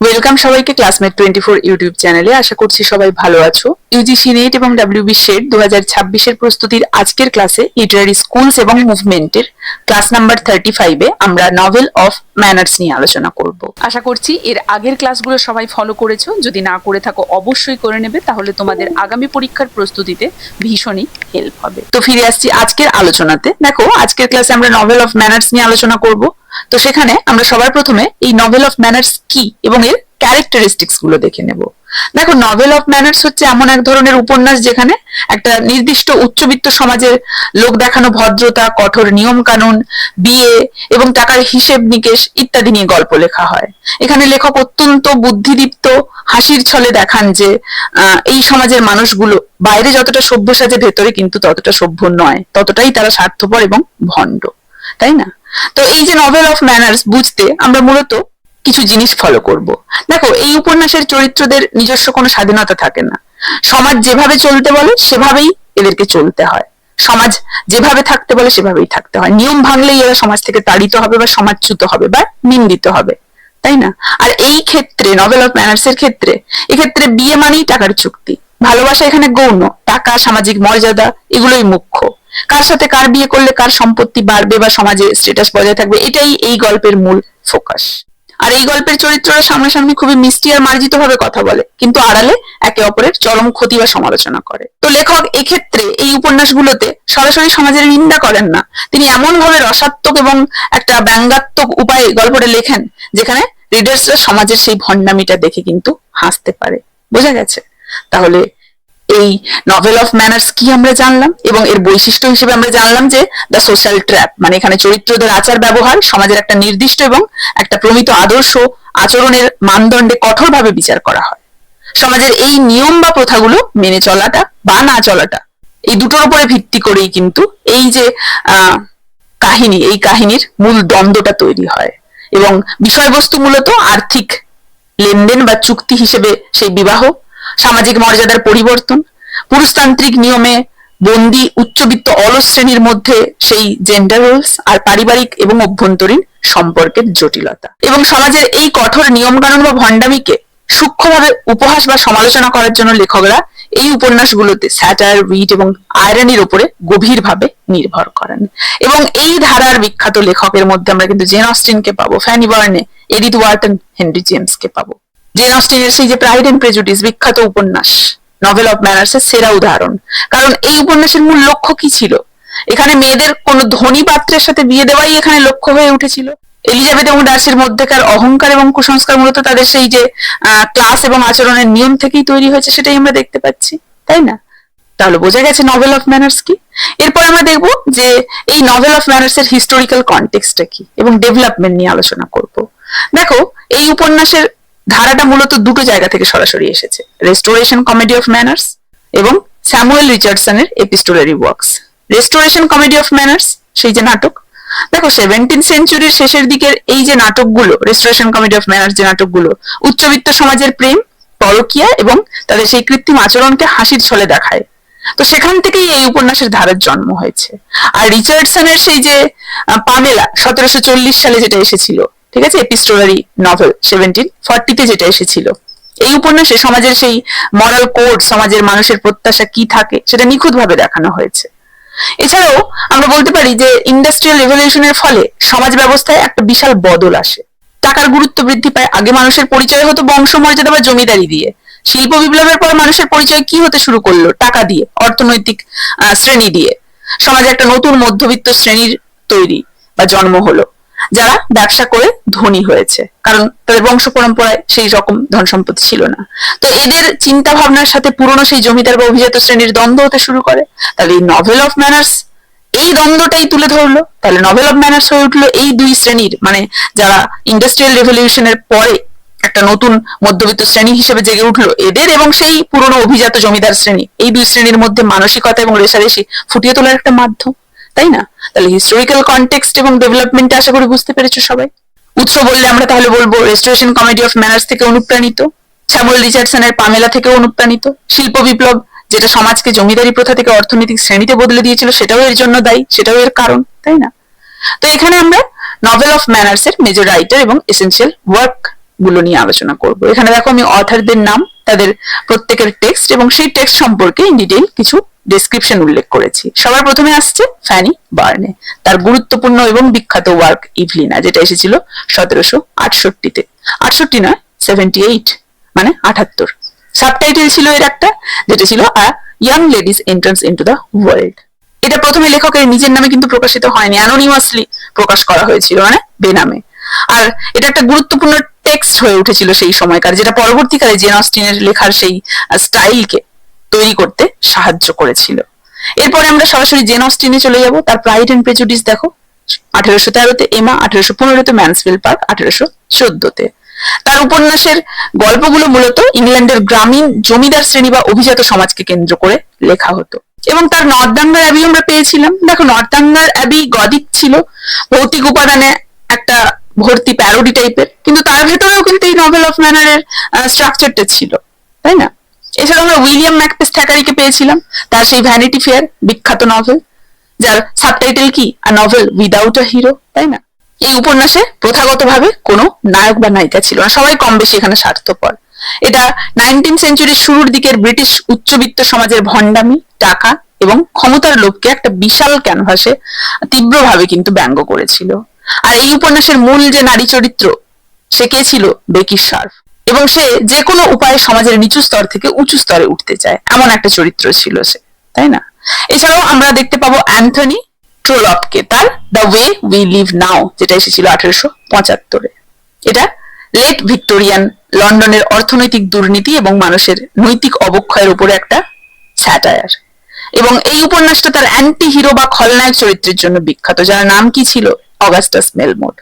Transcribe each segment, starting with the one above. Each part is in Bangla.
ওয়েলকাম সবাইকে ক্লাসমেট 24 ইউটিউব চ্যানেলে। আশা করছি সবাই ভালো আছো। ইউজিসি নেট এবং ডাব্লিউবি শেড 2026 এর প্রস্তুতির আজকের ক্লাসে লিটারারি স্কুলস এবং মুভমেন্টের ক্লাস নাম্বার 35 এ আমরা নভেল অফ ম্যানার্স নিয়ে আলোচনা করব। আশা করছি এর আগের ক্লাসগুলো সবাই ফলো করেছো। যদি না করে থাকো অবশ্যই করে নেবে, তাহলে তোমাদের আগামী পরীক্ষার প্রস্তুতিতে ভীষণই হেল্প হবে। তো ফিরে আসছি আজকের আলোচনাতে। দেখো, আজকের ক্লাসে আমরা নভেল অফ ম্যানার্স নিয়ে আলোচনা করব। তো সেখানে আমরা সবার প্রথমে এই নভেল অফ ম্যানার্স কি এবং এর ক্যারেক্টারিস্টিক্স গুলো দেখে নেব। দেখো, নভেল অফ ম্যানার্স হচ্ছে এমন এক ধরনের উপন্যাস যেখানে একটা নির্দিষ্ট উচ্চবিত্ত সমাজের লোক দেখানো ভদ্রতা, কঠোর নিয়ম কানুন, বিয়ে এবং টাকার হিসেব নিকেশ ইত্যাদি নিয়ে গল্প লেখা হয়। এখানে লেখক অত্যন্ত বুদ্ধিদীপ্ত হাসির ছলে দেখান যে এই সমাজের মানুষগুলো বাইরে যতটা সভ্য সাজে, ভেতরে কিন্তু ততটা সভ্য নয়, ততটাই তারা স্বার্থপর এবং ভণ্ড, তাই না? তো এই যে নভেল অফ ম্যানার্স বুঝতে আমরা মূলত কিছু জিনিস ফলো করব। দেখো, এই উপন্যাসের চরিত্রদের নিজস্ব কোনো স্বাধীনতা থাকে না। সমাজ যেভাবে চলতে বলে সেভাবেই এদেরকে চলতে হয়, সমাজ যেভাবে থাকতে বলে সেভাবেই থাকতে হয়। নিয়ম ভাঙলেই এরা সমাজ থেকে তাড়িত হবে বা সমাজচ্যুত হবে বা নিন্দিত হবে, তাই না? আর এই ক্ষেত্রে নভেল অফ ম্যানার্স এর ক্ষেত্রে এক্ষেত্রে বিয়ে মানেই টাকার চুক্তি, ভালোবাসা এখানে গৌণ, টাকা, সামাজিক মর্যাদা এগুলোই মুখ্য। কার সাথে কার বিয়ে করলে কার সম্পত্তি বাড়বে বা সমাজে স্ট্যাটাস বজায় থাকবে, এটাই এই গল্পের মূল ফোকাস। আর এই গল্পের চরিত্ররা সামনাসামনি খুবই মিষ্টি আর মার্জিত ভাবে কথা বলে, কিন্তু আড়ালে একে অপরের চরম ক্ষতি বা সমালোচনা করে। তো লেখক এক্ষেত্রে এই উপন্যাসগুলোতে সরাসরি সমাজের নিন্দা করেন না, তিনি এমন ভাবে রসাত্মক এবং একটা ব্যঙ্গাত্মক উপায়ে গল্পটা লেখেন যেখানে রিডার্সরা সমাজের সেই ভণ্ডামিটা দেখে কিন্তু হাসতে পারে। বোঝা গেছে? তাহলে এই নভেল অফ ম্যানার্স কি আমরা জানলাম, এবং এর বৈশিষ্ট্য হিসেবে আমরা জানলাম যে দ্য সোশ্যাল ট্র্যাপ, মানে এখানে চরিত্রদের আচার ব্যবহার সমাজের একটা নির্দিষ্ট এবং একটা প্রমিত আদর্শ আচরণের মানদণ্ডে কঠোরভাবে বিচার করা হয়। সমাজের এই নিয়ম বা প্রথাগুলো মেনে চলাটা বা না চলাটা, এই দুটোর উপরে ভিত্তি করেই কিন্তু এই যে কাহিনী, এই কাহিনীর মূল দ্বন্দ্বটা তৈরি হয়। এবং বিষয়বস্তু মূলত আর্থিক লেনদেন বা চুক্তি হিসেবে সেই বিবাহ, সামাজিক মর্যাদার পরিবর্তন, পুরুষতান্ত্রিক নিয়মে বন্দী উচ্চবিত্ত অলস শ্রেণীর মধ্যে সেই জেন্ডার রোলস, আর পারিবারিক এবং অভ্যন্তরীণ সম্পর্কের জটিলতা। এবং সমাজের এই কঠোর নিয়ম কানুন বা ভণ্ডামিকে সূক্ষ্মভাবে উপহাস বা সমালোচনা করার জন্য লেখকরা এই উপন্যাসগুলোতে স্যাটায়ার, উইট এবং আয়রনির উপরে গভীরভাবে নির্ভর করেন। এবং এই ধারার বিখ্যাত লেখকের মধ্যে আমরা কিন্তু জেন অস্টিনকে পাবো, ফ্যানি বার্নে, এডিথ ওয়ার্টন, হেনরি জেমসকে পাবো। জেন অস্টিনের সেই যে প্রাইড এন্ড প্রেজুডিস বিখ্যাত উপন্যাস নভেল অফ ম্যানার্স এর সেরা উদাহরণ। কারণ এই উপন্যাসের মূল লক্ষ্য কি ছিল? এখানে মেয়েদের কোন ধনী পাত্রের সাথে বিয়ে দেওয়াই এখানে লক্ষ্য হয়ে উঠেছিল। এলিজাবেথ এবং ডার্সির মধ্যেকার অহংকার এবং কুসংস্কার মূলত তাদের সেই যে ক্লাস এবং আচরণের নিয়ম থেকেই তৈরি হয়েছে, সেটাই আমরা দেখতে পাচ্ছি, তাই না? তাহলে বোঝা গেছে নভেল অফ ম্যানার্স কি। এরপর আমরা দেখব যে এই নভেল অফ ম্যানার্স এর হিস্টোরিক্যাল কনটেক্সটটা কি এবং ডেভেলপমেন্ট নিয়ে আলোচনা করব। দেখো, এই উপন্যাসের ধারাটা মূলত দুটো জায়গা থেকে সরাসরি এসেছে, রেস্টোরেশন কমেডি অফ ম্যানার্স এবং স্যামুয়েল রিচার্ডসনের epistolary works. Restoration comedy of manners সেই যে নাটক, দেখো 17th সেঞ্চুরির শেষের দিকের এই যে নাটকগুলো, রেস্টোরেশন কমেডি অফ ম্যানার্স যে নাটকগুলো উচ্চবিত্ত সমাজের প্রেম, পরকীয়া এবং তাদের সেই কৃত্রিম আচরণকে হাসির ছলে দেখায়। তো সেখান থেকেই এই উপন্যাসের ধারার জন্ম হয়েছে। আর রিচার্ডসনের সেই যে পামেলা 1740 সালে যেটা এসেছিল, ঠিক আছে, এপিস্টোলারি নভেল 1740 যেটা এসেছিল, এই উপন্যাসে সমাজের সেই মরাল কোড, সমাজের মানুষের প্রত্যাশা কি থাকে সেটা নিখুঁত ভাবে দেখানো হয়েছে। এছাড়াও আমরা বলতে পারি যে ইন্ডাস্ট্রিয়াল রেভলিউশনের ফলে সমাজ ব্যবস্থায় একটা বিশাল বদল আসে, টাকার গুরুত্ব বৃদ্ধি পায়। আগে মানুষের পরিচয় হতো বংশমর্যাদা বা জমিদারি দিয়ে, শিল্প বিপ্লবের পর মানুষের পরিচয় কি হতে শুরু করলো? টাকা দিয়ে, অর্থনৈতিক শ্রেণী দিয়ে। সমাজে একটা নতুন মধ্যবিত্ত শ্রেণীর তৈরি বা জন্ম হলো, যারা ব্যবসা করে ধনী হয়েছে, কারণ তাদের বংশ পরম্পরায় সেই রকম ধন সম্পত্তি ছিল না। তো এদের চিন্তা ভাবনার সাথে পুরনো সেই জমিদার বা অভিজাত শ্রেণীর দ্বন্দ্ব হতে শুরু করে। তাহলে এই নভেল অফ ম্যানার্স এই দ্বন্দ্বটাই তুলে ধরলো। তাহলে নভেল অফ ম্যানার্স হয়ে উঠলো এই দুই শ্রেণীর, মানে যারা ইন্ডাস্ট্রিয়াল রেভলিউশনের পরে একটা নতুন মধ্যবিত্ত শ্রেণী হিসেবে জেগে উঠলো, এদের এবং সেই পুরনো অভিজাত জমিদার শ্রেণী, এই দুই শ্রেণীর মধ্যে মানসিকতা এবং রেষারেষি ফুটিয়ে তোলার একটা মাধ্যম, তাই না? তাহলে হিস্টোরিক্যাল কনটেক্সট এবং ডেভেলপমেন্ট আশা করি বুঝতে পেরেছো সবাই। উৎস বললে আমরা তাহলে বলবো রেস্টোরেশন কমেডি অফ ম্যানার্স থেকে অনুপ্রাণিত, স্যামুয়েল রিচার্ডসনের পামেলা থেকে অনুপ্রাণিত, শিল্প বিপ্লব যেটা সমাজকে জমিদারি প্রথা থেকে অর্থনৈতিক শ্রেণীতে বদলে দিয়েছিল সেটাও এর জন্য দায়ী, সেটাও এর কারণ, তাই না? তো এখানে আমরা নভেল অফ ম্যানার্স এর মেজর রাইটার এবং এসেনশিয়াল ওয়ার্ক গুলো নিয়ে আলোচনা করব। এখানে দেখো আমি অথরদের নাম, তাদের প্রত্যেকের টেক্সট এবং সেই টেক্সট সম্পর্কে ইন ডিটেইল কিছু ডেসক্রিপশন উল্লেখ করেছি। সবার প্রথমে আসছে ফ্যানি বার্নে, তার গুরুত্বপূর্ণ এবং বিখ্যাত ওয়ার্ক ইভলিনা, যেটা এসেছিল 1768-তে। 68 নয়, 78, মানে 78। সাবটাইটেল ছিল এর একটা, যেটা ছিল আ young ladies entrance into the world. এটা প্রথমে লেখকের নিজের নামে কিন্তু প্রকাশিত হয়নি, অ্যানোনিমাসলি প্রকাশ করা হয়েছিল, মানে বেনামে। আর এটা একটা গুরুত্বপূর্ণ টেক্সট হয়ে উঠেছিল সেই সময়কার, যেটা পরবর্তীকালে জেন অস্টিনের লেখার সেই স্টাইলকে তৈরি করতে সাহায্য করেছিল। এরপরে আমরা সরাসরি জেন অস্টিনে চলে যাব। তার প্রাইড এন্ড প্রেজুডিস দেখো 1813-তে এমা, 1815-তে ম্যানসফিল্ড পার্ক, 1814-তে। তার উপন্যাসের গল্পগুলো মূলত ইংল্যান্ডের গ্রামীণ জমিদার শ্রেণী বা অভিজাত সমাজকে কেন্দ্র করে লেখা হতো। এবং তার নর্দাঙ্গার অ্যাবি আমরা পেয়েছিলাম। দেখো নর্দাঙ্গার অ্যাবি গদিক ছিল, ভৌতিক উপাদানে একটা ভর্তি প্যারোডি টাইপের, কিন্তু তার ভেতরেও কিন্তু এই নভেল অফ ম্যানারের স্ট্রাকচারটা ছিল, তাই না? এছাড়া আমরা উইলিয়াম ম্যাকপেস থ্যাকারিকে পেয়েছিলাম, তার সেই ভ্যানিটি ফেয়ার বিখ্যাত নভেল, যার সাবটাইটেল কি, a novel without a hero, তাই না? এই উপন্যাসে প্রথাগতভাবে কোনো নায়ক বা নায়িকা ছিল না, সবাই কম বেশি এখানে স্বার্থপর। এটা 19th সেঞ্চুরির শুরুর দিকের ব্রিটিশ উচ্চবিত্ত সমাজের ভণ্ডামি, টাকা এবং ক্ষমতার লোভকে একটা বিশাল ক্যানভাসে তীব্রভাবে কিন্তু ব্যঙ্গ করেছিল। আর এই উপন্যাসের মূল যে নারী চরিত্র, সে কে ছিল? বেকি শার্প, এবং সে যে কোনো উপায়ে সমাজের নিচু স্তর থেকে উঁচু স্তরে উঠতে চায়, এমন একটা চরিত্র ছিল সে, তাই না? এছাড়াও আমরা দেখতে পাবো অ্যান্থনি ট্রোলপকে, তার দ্য ওয়ে উই লিভ নাও, যেটা এসেছিল 1875-এ। এটা লেট ভিক্টোরিয়ান লন্ডনের অর্থনৈতিক দুর্নীতি এবং মানুষের নৈতিক অবক্ষয়ের উপরে একটা স্যাটায়ার। এবং এই উপন্যাসটা তার অ্যান্টি হিরো বা খলনায়ক চরিত্রের জন্য বিখ্যাত, যার নাম কি ছিল? অগাস্টাস মেলমোর।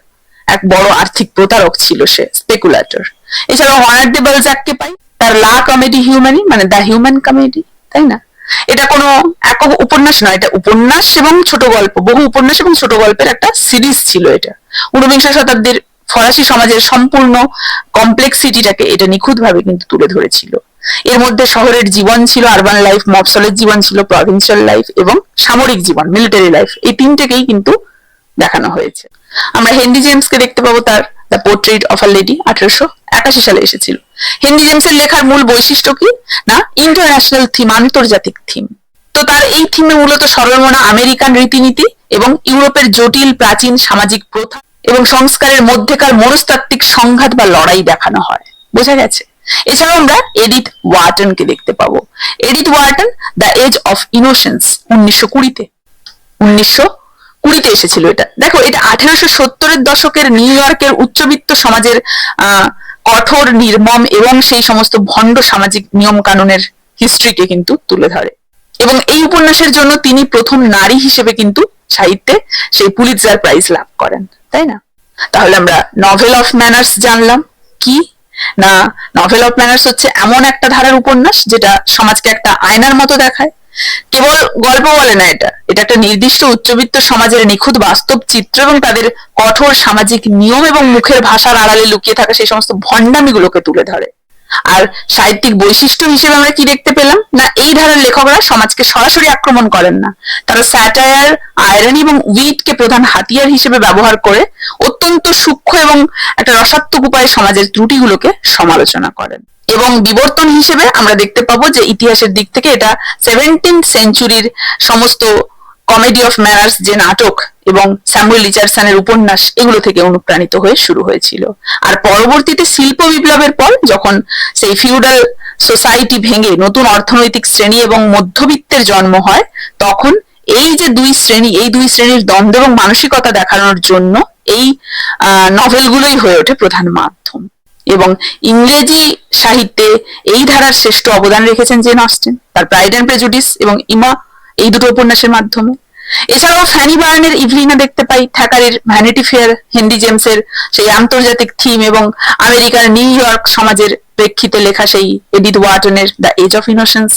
এক বড় আর্থিক প্রতারক ছিল সে, স্পেকুলেটর। এছাড়াও হনার ডে বালজাককে পাই, তার লা কমেডি হিউম্যানি, মানে দ্য হিউম্যান কমেডি, তাই না? এটা কোনো একক উপন্যাস নয়, এটা উপন্যাস এবং ছোট গল্প, বহু উপন্যাস এবং ছোট গল্পের একটা সিরিজ ছিল এটা। ঊনবিংশ শতাব্দীর ফরাসি সমাজের সম্পূর্ণ কমপ্লেক্সিটিটাকে এটা নিখুঁতভাবে কিন্তু তুলে ধরেছিল। এর মধ্যে শহরের জীবন ছিল, আরবান লাইফ, মফসলের জীবন ছিল, প্রভিন্সিয়াল লাইফ এবং সামরিক জীবন, মিলিটারি লাইফ, এই তিনটেকেই কিন্তু দেখানো হয়েছে। আমরা হেনরি জেমসকে দেখতে পাবো, তার the portrait of a lady 1881 সালে এসেছিল। হেনরি জেমসের লেখার মূল বৈশিষ্ট্য কি না? ইন্টারন্যাশনাল থিম, আন্তর্জাতিক থিম। তো তার এই থিমে মূলত সরলমনা আমেরিকান রীতিনীতি এবং ইউরোপের জটিল প্রাচীন সামাজিক প্রথা এবং সংস্কারের মধ্যেকার মনস্তাত্ত্বিক সংঘাত বা লড়াই দেখানো হয়, বোঝা গেছে? এছাড়াও আমরা এডিথ ওয়ার্টনকে দেখতে পাবো। Edith Wharton the age of innocence 1920-তে এসেছিল এটা। দেখো এটা 1870-এর দশকের নিউ ইয়র্কের উচ্চবিত্ত সমাজের কঠোর, নির্মম এবং সেই সমস্ত ভণ্ড সামাজিক নিয়ম কানুনের হিস্ট্রিকে কিন্তু তুলে ধরে। এবং এই উপন্যাসের জন্য তিনি প্রথম নারী হিসেবে কিন্তু সাহিত্যে সেই পুলিৎজার প্রাইজ লাভ করেন, তাই না? তাহলে আমরা নভেল অফ ম্যানার্স জানলাম কি না? নভেল অফ ম্যানার্স হচ্ছে এমন একটা ধারার উপন্যাস যেটা সমাজকে একটা আয়নার মতো দেখায়। কেবল গল্প বলে না, এটা একটা নির্দিষ্ট উচ্চবিত্ত সমাজের নিখুঁত বাস্তব চিত্র এবং তাদের কঠোর সামাজিক নিয়ম এবং মুখের ভাষার আড়ালে লুকিয়ে থাকা সেই সমস্ত ভণ্ডামিগুলোকে তুলে ধরে। আর সাহিত্যিক বৈশিষ্ট্য হিসেবে আমরা কি দেখতে পেলাম না? এই ধারার লেখকরা সমাজকে সরাসরি আক্রমণ করেন না, তারা স্যাটায়ার, আয়রনি এবং উইটকে প্রধান হাতিয়ার হিসেবে ব্যবহার করে অত্যন্ত সূক্ষ্ম এবং একটা রসাত্মক উপায়ে সমাজের ত্রুটিগুলোকে সমালোচনা করেন। এবং বিবর্তন হিসেবে আমরা দেখতে পাবো যে ইতিহাসের দিক থেকে এটা 17th সেঞ্চুরির সমস্ত কমেডি অফ ম্যানার্স যে নাটক এবং স্যামুয়েল রিচার্ডসনের উপন্যাস, এগুলো থেকে অনুপ্রাণিত হয়ে শুরু হয়েছিল। আর পরবর্তীতে শিল্প বিপ্লবের পর যখন সেই ফিউডাল সোসাইটি ভেঙে নতুন অর্থনৈতিক শ্রেণী এবং মধ্যবিত্তের জন্ম হয়, তখন এই যে দুই শ্রেণীর দ্বন্দ্ব এবং মানসিকতা দেখানোর জন্য এই নভেলগুলোই হয়ে ওঠে প্রধান মাধ্যম। এবং ইংরেজি সাহিত্যে এই ধারার শ্রেষ্ঠ অবদান রেখেছেন জেন অস্টেন, তার প্রাইড এন্ড প্রেজুডিস এবং ইমা, এই দুটো উপন্যাসের মাধ্যমে। এছাড়াও ফ্যানি বার্নের ইভলিনা দেখতে পাই, থ্যাকারির ভ্যানিটি ফেয়ার, হেনরি জেমসের সেই আন্তর্জাতিক থিম এবং আমেরিকার নিউ ইয়র্ক সমাজের প্রেক্ষিতে লেখা সেই এডিথ ওয়ার্টনের দ্য এজ অফ ইনোসেন্স।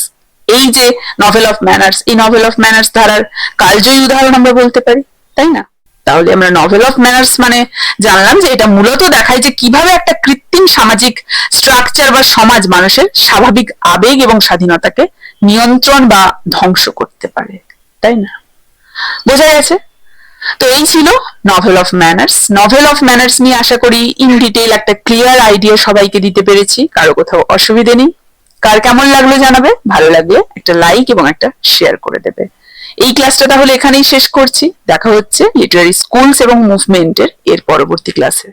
এই যে নভেল অফ ম্যানার্স, এই নভেল অফ ম্যানার্স ধারার কালজয়ী উদাহরণ আমরা বলতে পারি, তাই না? তাহলে আমরা নভেল অফ ম্যানার্স মানে জানলাম যে এটা মূলত দেখায় যে কিভাবে একটা কৃত্রিম সামাজিক স্ট্রাকচার বা সমাজ মানুষের স্বাভাবিক আবেগ এবং স্বাধীনতাকে নিয়ন্ত্রণ বা ধ্বংস করতে পারে, তাই না? বোঝা গেছে? তো এই ছিল novel of manners. Novel of manners নিয়ে আশা করি ইন ডিটেইল একটা ক্লিয়ার আইডিয়া সবাইকে দিতে পেরেছি, কারো কোথাও অসুবিধে নেই। কার কেমন লাগলো জানাবে, ভালো লাগলে একটা লাইক এবং একটা শেয়ার করে দেবে। এই ক্লাসটা তাহলে এখানেই শেষ করছি, দেখা হচ্ছে লিটারারি স্কুলস এবং মুভমেন্টের এর পরবর্তী ক্লাসে।